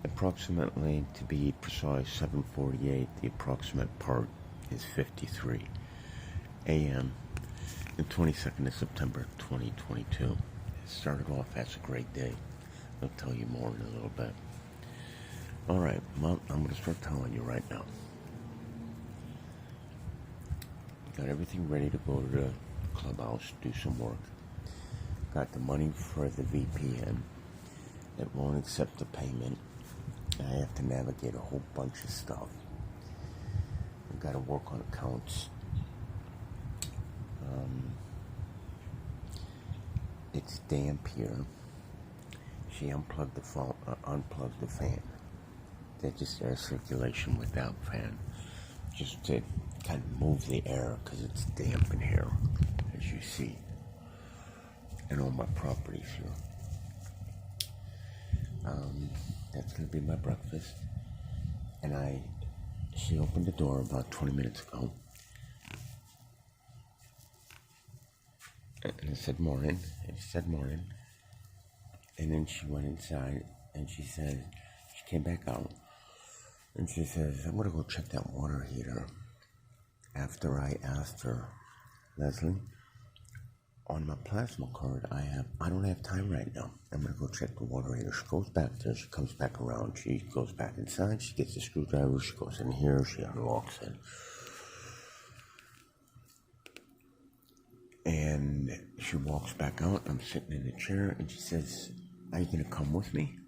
Approximately, to be precise, 7:48. The approximate part is 53 a.m. the 22nd of September 2022. It started off as a great day. I'll tell you more in a little bit. Alright, well, I'm going to start telling you right now. Got everything ready to go to the clubhouse, do some work. Got the money for the VPN. It won't accept the payment. I have to navigate a whole bunch of stuff. I've got to work on accounts. It's damp here. She unplugged the phone, unplugged the fan. That's just air circulation without fan. Just to kind of move the air because it's damp in here, as you see. And all my properties here. That's going to be my breakfast. And she opened the door about 20 minutes ago. And I said morning, and she said morning. And then she went inside, and she said, she came back out. And she says, I'm going to go check that water heater. After I asked her, Leslie, on my plasma card, I don't have time right now. I'm going to go check the water heater. She goes back there. She comes back around. She goes back inside. She gets the screwdriver. She goes in here. She unlocks it. And she walks back out. I'm sitting in the chair. And she says, are you going to come with me?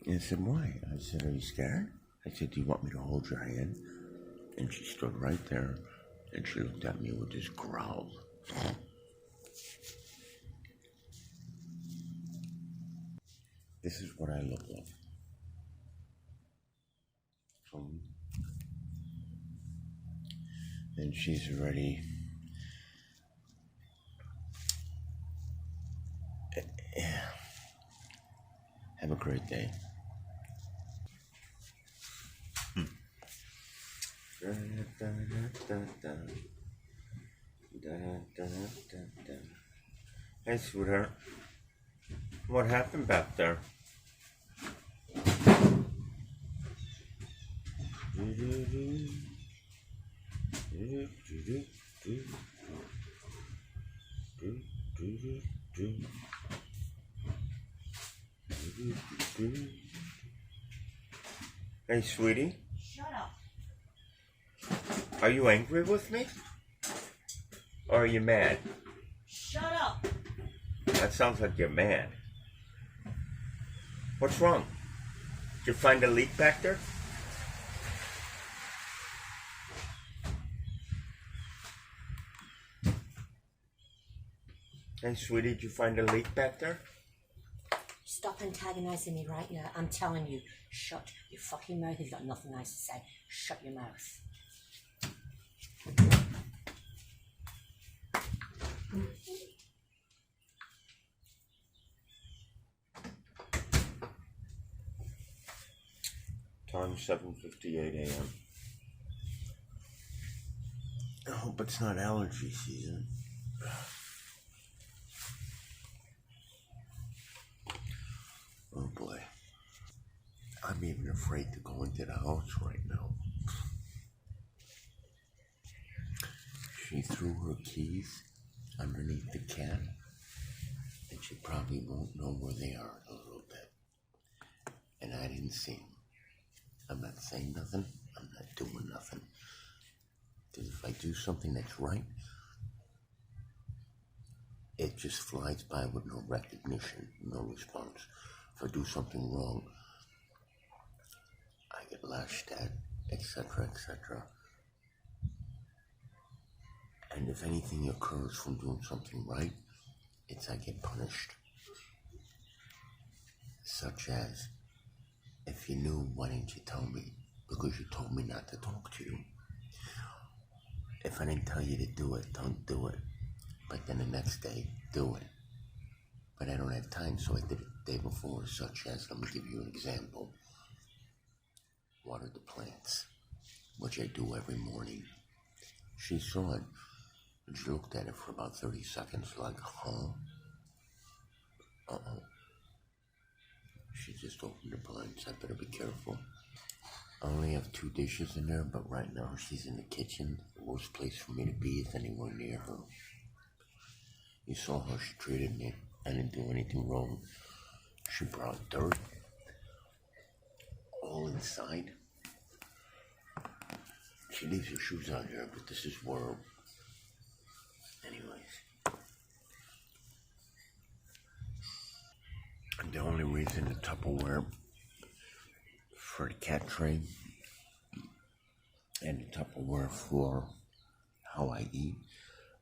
And I said, why? I said, are you scared? I said, do you want me to hold your hand? And she stood right there. And she looked at me with this growl. This is what I look like. And she's ready. Have a great day. Hey, sweetheart. What happened back there? Hey, sweetie. Shut up. Are you angry with me? Or are you mad? Shut up. That sounds like you're mad. What's wrong? Did you find a leak back there? Hey, sweetie, did you find a leak back there? Stop antagonizing me right now. I'm telling you, shut your fucking mouth if you've got nothing nice to say. Shut your mouth. Time 7:58 a.m. I hope it's not allergy season. Oh boy. I'm even afraid to go into the house right now. She threw her keys underneath the cat, and she probably won't know where they are in a little bit. And I didn't see them. I'm not saying nothing. I'm not doing nothing. Because if I do something that's right, it just flies by with no recognition, no response. If I do something wrong, I get lashed at, etc., etc. And if anything occurs from doing something right, it's I get punished. Such as, if you knew, why didn't you tell me? Because you told me not to talk to you. If I didn't tell you to do it, don't do it. But then the next day, do it. But I don't have time, so I did it the day before, such as, let me give you an example. Water the plants, which I do every morning. She saw it, and she looked at it for about 30 seconds, like, huh? Uh-oh. She just opened the blinds. I better be careful. I only have 2 dishes in there, but right now she's in the kitchen. The worst place for me to be is anywhere near her. You saw how she treated me. I didn't do anything wrong. She brought dirt all inside. She leaves her shoes out here, but this is where... Anyways. And the only reason the Tupperware for the cat tray and the Tupperware for how I eat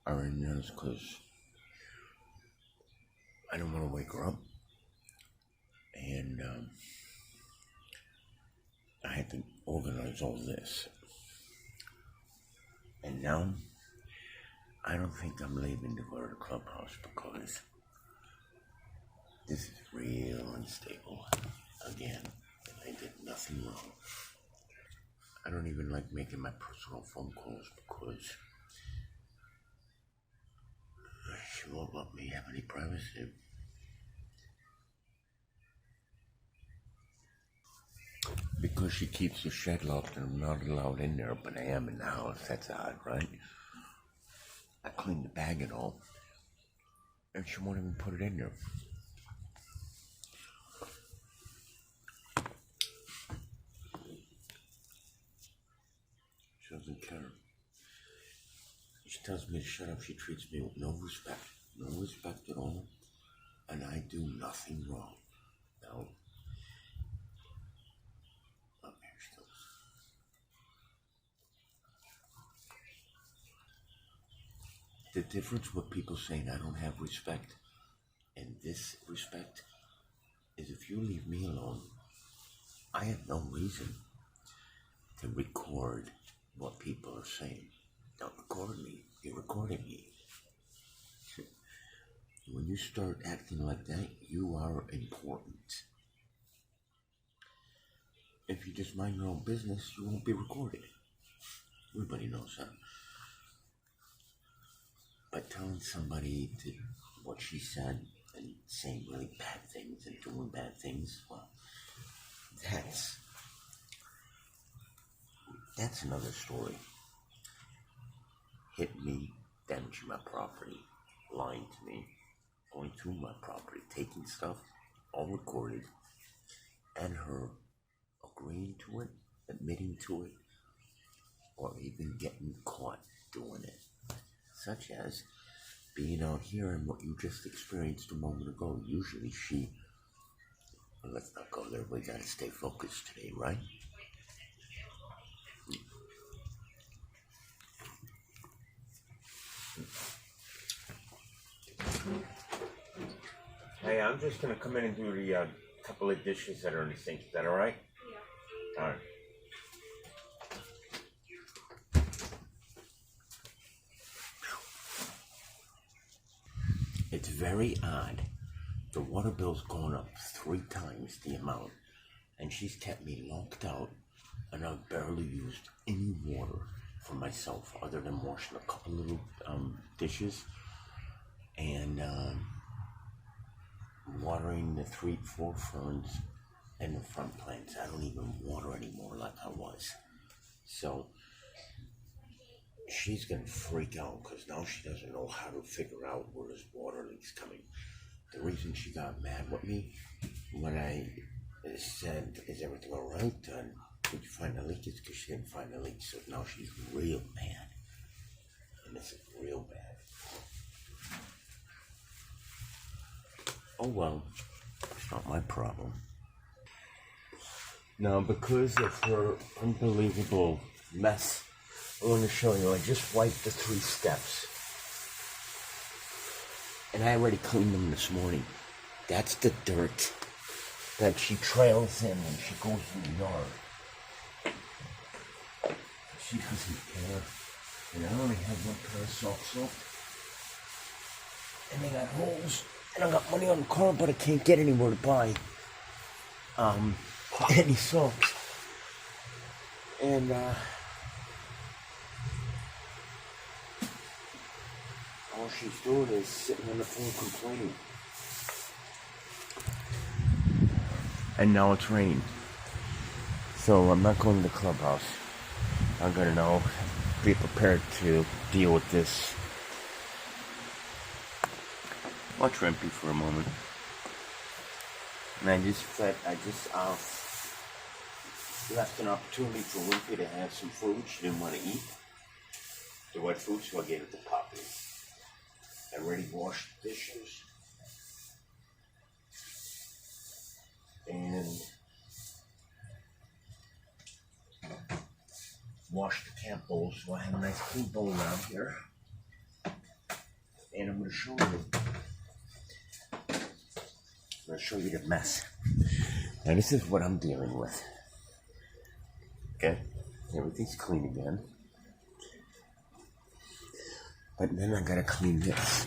are in there is because I don't want to wake her up. And I had to organize all this. And now, I don't think I'm leaving to go to the clubhouse because this is real unstable again. And I did nothing wrong. I don't even like making my personal phone calls because she won't let me have any privacy. Because she keeps the shed locked and I'm not allowed in there, but I am in the house. That's odd, right? I cleaned the bag and all, and she won't even put it in there. She doesn't care. She tells me to shut up. She treats me with no respect. No respect at all. And I do nothing wrong. No. The difference with people saying I don't have respect and this respect is if you leave me alone, I have no reason to record what people are saying. Don't record me. You're recording me. When you start acting like that, you are important. If you just mind your own business, you won't be recorded. Everybody knows that. But telling somebody what she said and saying really bad things and doing bad things, well, that's another story. Hit me, damaging my property, lying to me, going through my property, taking stuff, all recorded, and her agreeing to it, admitting to it, or even getting caught doing it. Such as being out here and what you just experienced a moment ago. Usually well, let's not go there, we gotta stay focused today, right? Hey, I'm just gonna come in and do the couple of dishes that are in the sink. Is that alright? Yeah. Alright. It's very odd. The water bill's gone up 3 times the amount, and she's kept me locked out, and I've barely used any water for myself other than washing a couple little dishes and watering the 3-4 ferns and the front plants. I don't even water anymore like I was. So she's gonna freak out because now she doesn't know how to figure out where this water leak's coming. The reason she got mad with me when I said, "Is everything all right? Did you find the leak?" It's because she didn't find the leak. So now she's real mad, and this is real bad. Oh well, it's not my problem. Now, because of her unbelievable mess, I want to show you. I just wiped the 3 steps. And I already cleaned them this morning. That's the dirt that she trails in when she goes in the yard. She doesn't care. And I only have 1 pair of socks up. And they got holes. And I got money on the car, but I can't get anywhere to buy any socks. And all she's doing is sitting on the phone complaining. and now it's raining. So I'm not going to the clubhouse. I'm gonna now be prepared to deal with this. Watch Wimpy for a moment. And I just left an opportunity for Wimpy to have some food she didn't want to eat. The wet food, so I gave it to Poppy. I already washed the dishes. And washed the camp bowl, so I have a nice clean bowl around here. And I'm going to show you the mess. Now this is what I'm dealing with. Okay? Everything's clean again. But then I gotta clean this.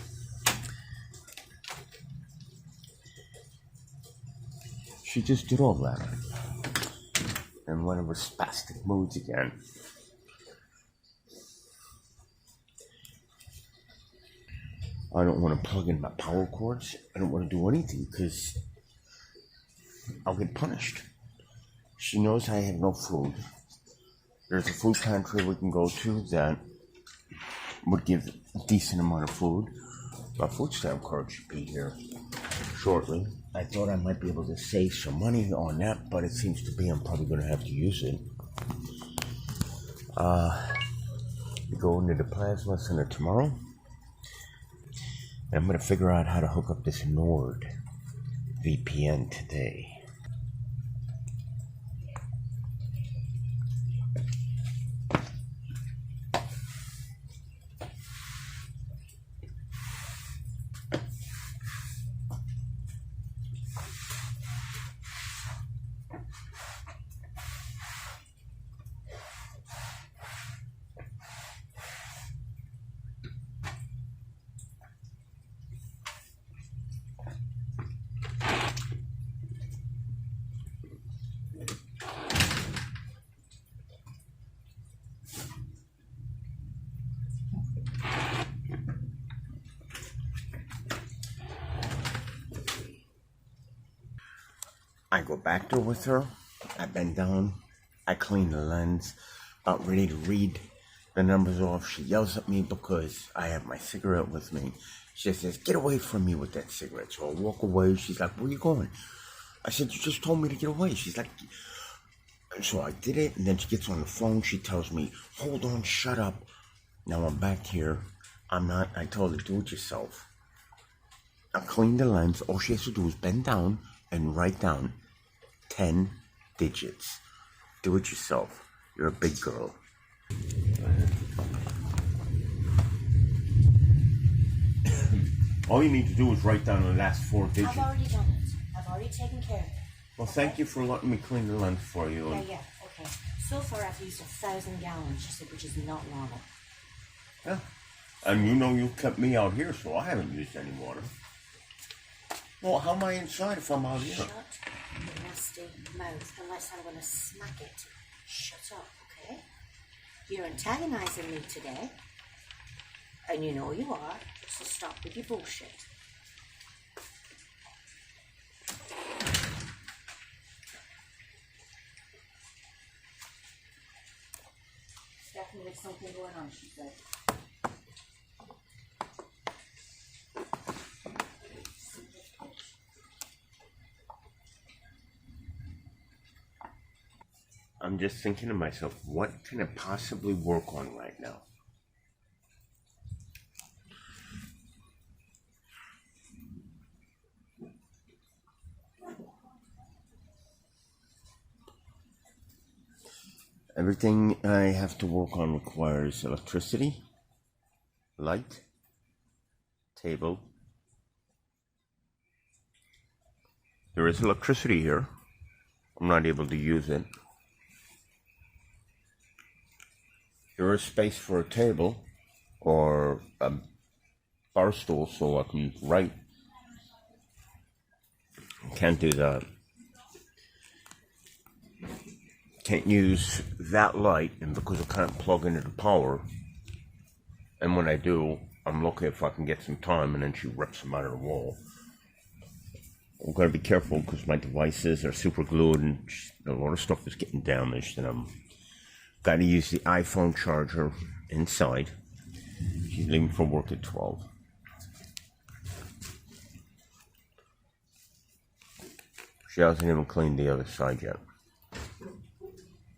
She just did all that. And one of her spastic moods again. I don't want to plug in my power cords. I don't want to do anything because I'll get punished. She knows I have no food. There's a food pantry we can go to that would give a decent amount of food. My food stamp card should be here shortly. I thought I might be able to save some money on that, but it seems to be I'm probably going to have to use it. We go into the plasma center tomorrow. And I'm going to figure out how to hook up this Nord VPN today. I go back there with her. I bend down. I clean the lens. About ready to read the numbers off. She yells at me because I have my cigarette with me. She says, "Get away from me with that cigarette." So I walk away. She's like, "Where are you going?" I said, "You just told me to get away." She's like, so I did it. And then she gets on the phone. She tells me, "Hold on, shut up." Now I'm back here. I told her, do it yourself. I clean the lens. All she has to do is bend down and write down 10 digits. Do it yourself. You're a big girl. All you need to do is write down the last 4 digits. I've already done it. I've already taken care of it. Well, thank you for letting me clean the lens for you. Yeah, okay. So far I've used 1,000 gallons, she said, which is not normal. Yeah. And you know you kept me out here, so I haven't used any water. Well, how am I inside if I'm out here? Shut your nasty mouth, unless I'm going to smack it. Shut up, okay? You're antagonizing me today, and you know you are, so stop with your bullshit. Stephanie, there's something going on, she said. I'm just thinking to myself, what can I possibly work on right now? Everything I have to work on requires electricity, light, table. There is electricity here. I'm not able to use it. There is space for a table or a bar stool so I can write. Can't do that. Can't use that light, and because I can't plug into the power, and when I do, I'm lucky if I can get some time, and then she rips them out of the wall. I've got to be careful because my devices are super glued and a lot of stuff is getting damaged, and I'm got to use the iPhone charger inside. She's leaving for work at 12. She hasn't even cleaned the other side yet.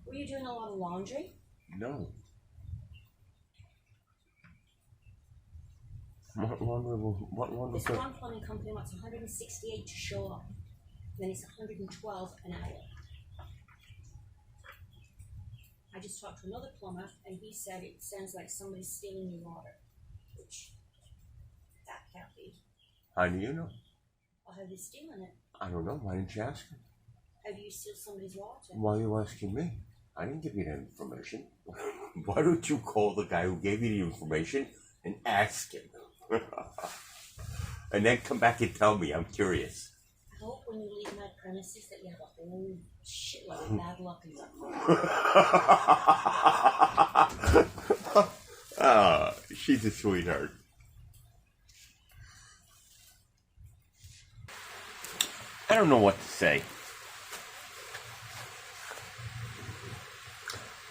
Were you doing a lot of laundry? No. What laundry? This one plumbing company wants 168 to show up. Then it's 112 an hour. I just talked to another plumber, and he said it sounds like somebody's stealing your water, which that can't be. How do you know? Or how they stealing it? I don't know. Why didn't you ask me? How do you steal somebody's water? Why are you asking me? I didn't give you that information. Why don't you call the guy who gave you the information and ask him? And then come back and tell me. I'm curious. I hope when you leave my premises that you have a whole shitload of bad luck in your Ah, she's a sweetheart. I don't know what to say.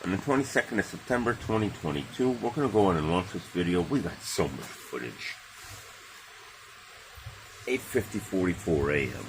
On the 22nd of September 2022, we're going to go on and launch this video. We got so much footage. 8:44 a.m.